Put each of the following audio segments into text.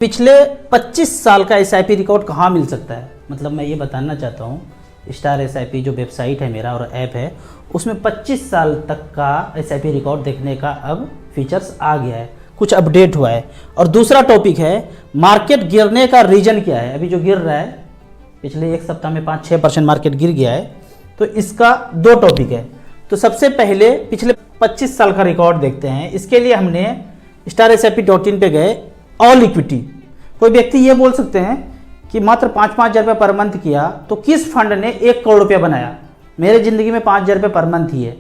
पिछले 25 साल का एसआईपी रिकॉर्ड कहाँ मिल सकता है। मतलब मैं ये बताना चाहता हूँ, स्टार एसआईपी जो वेबसाइट है मेरा और ऐप है, उसमें 25 साल तक का एसआईपी रिकॉर्ड देखने का अब फीचर्स आ गया है, कुछ अपडेट हुआ है। और दूसरा टॉपिक है मार्केट गिरने का रीजन क्या है। अभी जो गिर रहा है, पिछले एक सप्ताह में 5-6% मार्केट गिर गया है, तो इसका दो टॉपिक है। तो सबसे पहले पिछले 25 साल का रिकॉर्ड देखते हैं। इसके लिए हमने StarSIP.in पे गए। ऑल इक्विटी, कोई व्यक्ति ये बोल सकते हैं कि मात्र 5-5 हज़ार रुपये पर मंथ किया तो किस फंड ने 1 करोड़ रुपया बनाया। मेरे ज़िंदगी में 5 हज़ार रुपये पर मंथ ही है,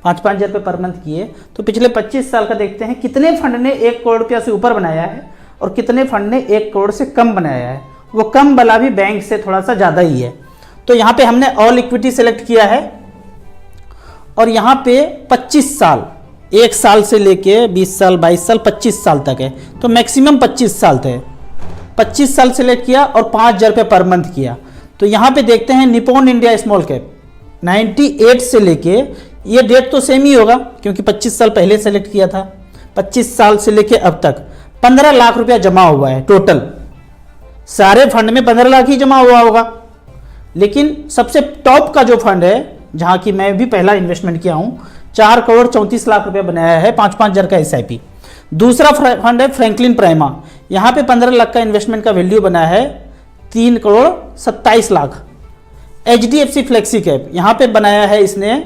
5-5 हज़ार रुपये पर मंथ किए। तो पिछले 25 साल का देखते हैं कितने फंड ने 1 करोड़ रुपया से ऊपर बनाया है और कितने फंड ने 1 करोड़ से कम बनाया है। वो कम वाला भी बैंक से थोड़ा सा ज़्यादा ही है। तो यहाँ पे हमने ऑल इक्विटी सेलेक्ट किया है और यहाँ पे 25 साल, 1 साल से लेके 20 साल, 22 साल, 25 साल तक है। तो मैक्सिमम 25 साल थे। 25 साल सेलेक्ट किया और 5 हज़ार रुपये पर मंथ किया। तो यहाँ पे देखते हैं निपॉन इंडिया स्मॉल कैप 98 से लेके, ये डेट तो सेम ही होगा क्योंकि 25 साल पहले सेलेक्ट किया था। 25 साल से लेके अब तक 15 लाख रुपया जमा हुआ है टोटल। सारे फंड में 15 लाख ही जमा हुआ होगा, लेकिन सबसे टॉप का जो फंड है, जहाँ की मैं भी पहला इन्वेस्टमेंट किया हूँ, 4 करोड़ 34 लाख रुपए बनाया है 5-5 हज़ार का एसआईपी। दूसरा फंड है फ्रैंकलिन प्राइमा, यहाँ पे 15 लाख का इन्वेस्टमेंट का वैल्यू बना है 3 crore 27 lakh. HDFC flexi cap, यहाँ पे बनाया है इसने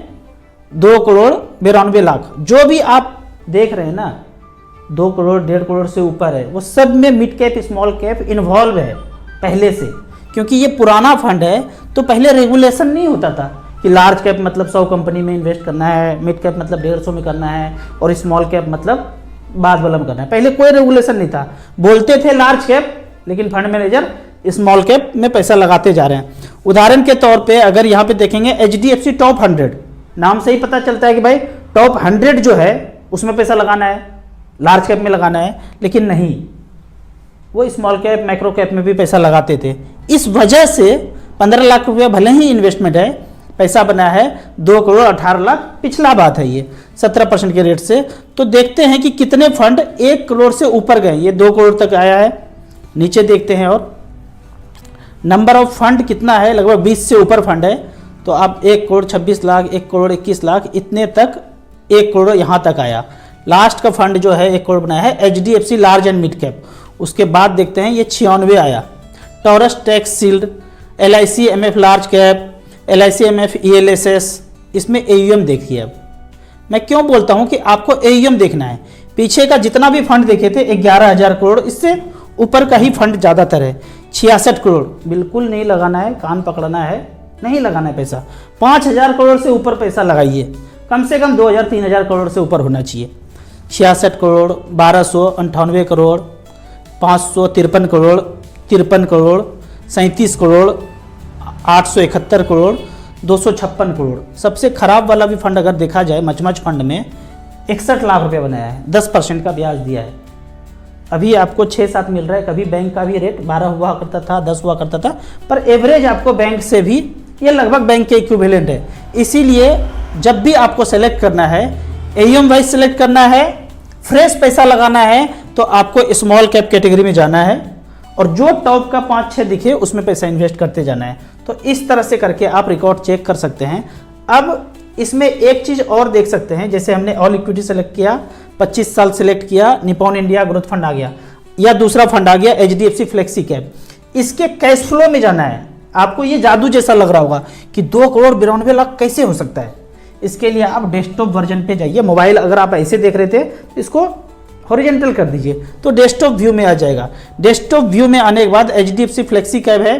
2 करोड़ 92 लाख। जो भी आप देख रहे हैं ना, 2 करोड़ 1.5 करोड़ से ऊपर है, वो सब में mid cap small cap involve है पहले से। क्योंकि ये पुराना फंड है, तो पहले रेगुलेशन नहीं होता था कि लार्ज कैप मतलब 100 कंपनी में इन्वेस्ट करना है, मिड कैप मतलब 150 में करना है और स्मॉल कैप मतलब बाद वाला में करना है। पहले कोई रेगुलेशन नहीं था, बोलते थे लार्ज कैप, लेकिन फंड मैनेजर स्मॉल कैप में पैसा लगाते जा रहे हैं। उदाहरण के तौर पे अगर यहाँ पे देखेंगे HDFC टॉप 100, नाम से ही पता चलता है कि भाई टॉप 100 जो है उसमें पैसा लगाना है, लार्ज कैप में लगाना है। लेकिन नहीं, वो स्मॉल कैप माइक्रो कैप में भी पैसा लगाते थे। इस वजह से 15 लाख रुपया भले ही इन्वेस्टमेंट है, पैसा बना है 2 करोड़ 18 लाख। पिछला बात है ये 17% के रेट से। तो देखते हैं कि कितने फंड 1 करोड़ से ऊपर गए। ये 2 करोड़ तक आया है। नीचे देखते हैं और नंबर ऑफ फंड कितना है, लगभग 20 से ऊपर फंड है। तो आप 1 करोड़ 26 लाख, 1 करोड़ 21 लाख, इतने तक 1 करोड़ यहाँ तक आया। लास्ट का फंड जो है 1 करोड़ बनाया है HDFC large and mid cap. उसके बाद देखते हैं ये 96 आया। Taurus tax shield, LIC MF large cap, LIC MF ELSS, इसमें AUM देखिए। अब मैं क्यों बोलता हूं कि आपको AUM देखना है। पीछे का जितना भी फंड देखे थे 11,000 करोड़, इससे ऊपर का ही फंड ज़्यादातर है। 66 करोड़ बिल्कुल नहीं लगाना है, कान पकड़ना है, नहीं लगाना है पैसा। 5,000 करोड़ से ऊपर पैसा लगाइए, कम से कम 2,000-3,000 करोड़ से ऊपर होना चाहिए। 66 करोड़, 1,298 करोड़, 553 करोड़, 53 करोड़, 37 करोड़, 871 करोड़, 256 करोड़। सबसे खराब वाला भी फंड अगर देखा जाए, मचमच फंड में 61 लाख रुपए बनाया है, 10% का ब्याज दिया है। अभी आपको 6-7 मिल रहा है। कभी बैंक का भी रेट 12 हुआ करता था, 10 हुआ करता था, पर एवरेज आपको बैंक से भी ये लगभग बैंक के इक्विवेलेंट है। इसीलिए जब भी आपको सेलेक्ट करना है, AUM वाइज सेलेक्ट करना है, फ्रेश पैसा लगाना है, तो आपको स्मॉल कैप कैटेगरी में जाना है और जो टॉप का 5-6 दिखे उसमें पैसा इन्वेस्ट करते जाना है। तो इस तरह से करके आप रिकॉर्ड चेक कर सकते हैं। अब इसमें एक चीज़ और देख सकते हैं, जैसे हमने ऑल इक्विटी सेलेक्ट किया, 25 साल सेलेक्ट किया, निपॉन इंडिया ग्रोथ फंड आ गया, या दूसरा फंड आ गया HDFC फ्लेक्सी कैप। इसके कैश फ्लो में जाना है। आपको ये जादू जैसा लग रहा होगा कि 2 करोड़ 92 लाख कैसे हो सकता है। इसके लिए आप डेस्कटॉप वर्जन पे जाइए। मोबाइल अगर आप ऐसे देख रहे थे, इसको हॉरिजॉन्टल कर दीजिए तो डेस्कटॉप व्यू में आ जाएगा। डेस्कटॉप व्यू में आने के बाद HDFC फ्लेक्सी कैप है,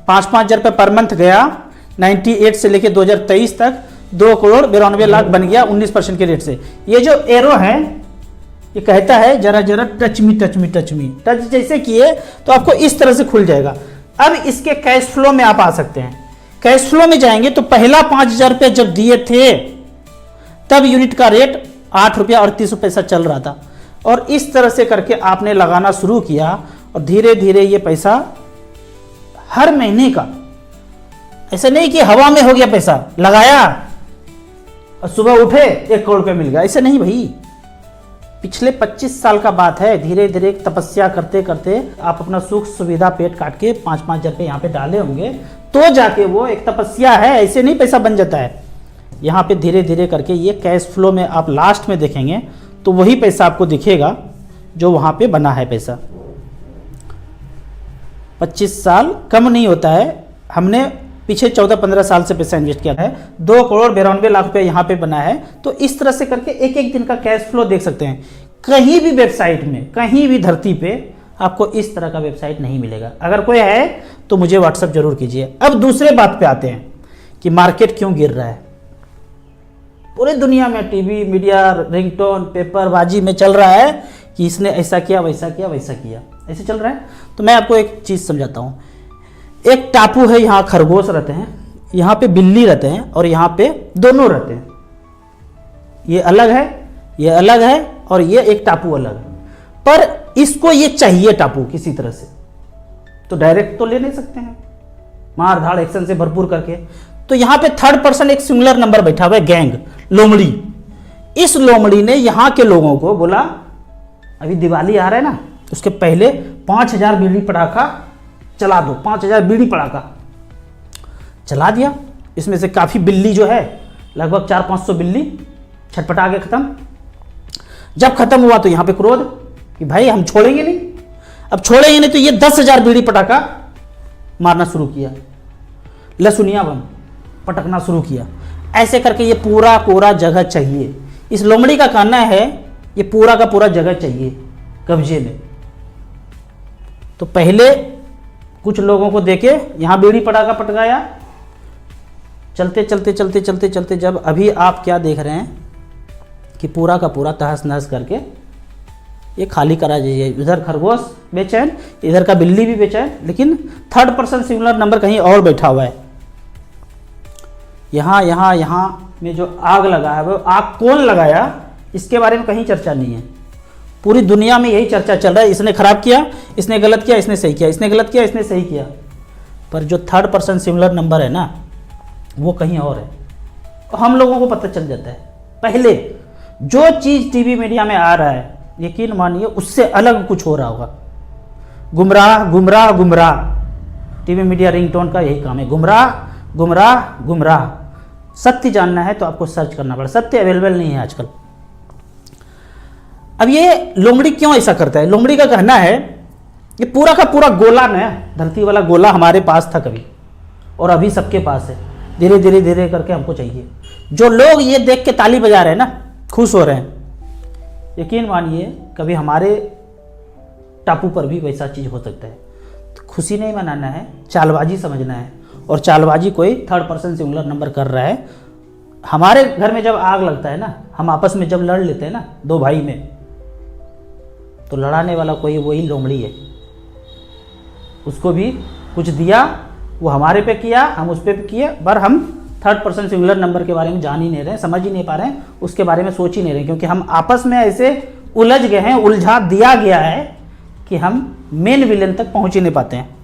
5-5 हज़ार रुपये पर मंथ गया, 98 से लेके 2023 तक 2 करोड़ 92 लाख बन गया 19% के रेट से। ये जो एरो है, ये कहता है जरा जरा touch me touch me touch me. Touch जैसे किए तो आपको इस तरह से खुल जाएगा। अब इसके कैश फ्लो में आप आ सकते हैं। कैश फ्लो में जाएंगे तो पहला 5 हज़ार रुपये जब दिए थे, तब यूनिट का रेट 8 रुपया 38 पैसा चल रहा था। और इस तरह से करके आपने लगाना शुरू किया और धीरे धीरे ये पैसा हर महीने का, ऐसा नहीं कि हवा में हो गया पैसा लगाया और सुबह उठे 1 करोड़ रुपये मिल गया, ऐसा नहीं भाई। पिछले 25 साल का बात है। धीरे धीरे तपस्या करते करते आप अपना सुख सुविधा पेट काट के 5-5 रुपये यहाँ पे डाले होंगे, तो जाके वो एक तपस्या है, ऐसे नहीं पैसा बन जाता है। यहाँ पे धीरे धीरे करके ये कैश फ्लो में आप लास्ट में देखेंगे तो वही पैसा आपको दिखेगा जो वहाँ पे बना है पैसा। 25 साल कम नहीं होता है। हमने पीछे 14-15 साल से पैसा इन्वेस्ट किया है, 2,92,92,00,000 रुपये यहाँ पे बना है। तो इस तरह से करके एक एक दिन का कैश फ्लो देख सकते हैं। कहीं भी वेबसाइट में, कहीं भी धरती पे आपको इस तरह का वेबसाइट नहीं मिलेगा। अगर कोई है तो मुझे व्हाट्सअप जरूर कीजिए। अब दूसरे बात पे आते हैं कि मार्केट क्यों गिर रहा है। पूरी दुनिया में टीवी, मीडिया, रिंगटोन, पेपरबाजी में चल रहा है कि इसने ऐसा किया, वैसा किया, वैसा किया, ऐसे चल रहा है। तो मैं आपको एक चीज़ समझाता हूँ। एक टापू है, यहाँ खरगोश रहते हैं, यहाँ पे बिल्ली रहते हैं और यहाँ पे दोनों रहते हैं। ये अलग है, ये अलग है और ये एक टापू अलग है। पर इसको ये चाहिए टापू किसी तरह से, तो डायरेक्ट तो ले नहीं सकते हैं, मार धाड़ एक्शन से भरपूर करके। तो यहाँ पे थर्ड पर्सन एक सिंगुलर नंबर बैठा हुआ है, गैंग, लोमड़ी। इस लोमड़ी ने यहाँ के लोगों को बोला अभी दिवाली आ रहा है ना, उसके पहले 5,000 बीड़ी पटाखा चला दो। 5,000 बीड़ी पटाखा चला दिया। इसमें से काफ़ी बिल्ली जो है, लगभग 400-500 बिल्ली छटपटा के ख़त्म। जब ख़त्म हुआ तो यहाँ पे क्रोध कि भाई हम छोड़ेंगे नहीं। अब छोड़ेंगे नहीं तो ये 10,000 बीड़ी पटाखा मारना शुरू किया, लहसुनिया बम पटकना शुरू किया। ऐसे करके ये पूरा पूरा जगह चाहिए। इस लोमड़ी का कहना है ये पूरा का पूरा जगह चाहिए कब्जे में। तो पहले कुछ लोगों को देके यहाँ बीड़ी पटाखा पटकाया। चलते चलते चलते चलते चलते जब अभी आप क्या देख रहे हैं कि पूरा का पूरा तहस नहस करके ये खाली करा दीजिए। इधर खरगोश बेचैन, इधर का बिल्ली भी बेचैन, लेकिन थर्ड पर्सन सिंगुलर नंबर कहीं और बैठा हुआ है। यहाँ यहाँ यहाँ में जो आग लगा है वो आग कौन लगाया इसके बारे में कहीं चर्चा नहीं है। पूरी दुनिया में यही चर्चा चल रहा है, इसने खराब किया, इसने गलत किया, इसने सही किया, इसने गलत किया, इसने सही किया। पर जो थर्ड पर्सन सिंगुलर नंबर है ना, वो कहीं और है। तो हम लोगों को पता चल जाता है। पहले जो चीज़ टीवी मीडिया में आ रहा है, यकीन मानिए उससे अलग कुछ हो रहा होगा। गुमराह गुमराह गुमराह, टीवी मीडिया रिंगटोन का यही काम है, गुमराह गुमराह गुमराह। सत्य जानना है तो आपको सर्च करना पड़ा, सत्य अवेलेबल नहीं है आजकल। अब ये लोमड़ी क्यों ऐसा करता है? लोमड़ी का कहना है ये पूरा का पूरा गोला ना, धरती वाला गोला हमारे पास था कभी और अभी सबके पास है। धीरे धीरे धीरे करके हमको चाहिए। जो लोग ये देख के ताली बजा रहे हैं ना, खुश हो रहे हैं, यकीन मानिए कभी हमारे टापू पर भी वैसा चीज़ हो सकता है। तो खुशी नहीं मनाना है, चालबाजी समझना है। और चालबाजी कोई थर्ड पर्सन सिंगुलर नंबर कर रहा है। हमारे घर में जब आग लगता है ना, हम आपस में जब लड़ लेते हैं ना दो भाई में, तो लड़ाने वाला कोई वही लोमड़ी है। उसको भी कुछ दिया, वो हमारे पे किया, हम उस पे किए, पर हम थर्ड पर्सन सिंगुलर नंबर के बारे में जान ही नहीं रहे, समझ ही नहीं पा रहे हैं, उसके बारे में सोच ही नहीं रहे, क्योंकि हम आपस में ऐसे उलझ गए हैं, उलझा दिया गया है कि हम मेन विलेन तक पहुंच ही नहीं पाते हैं।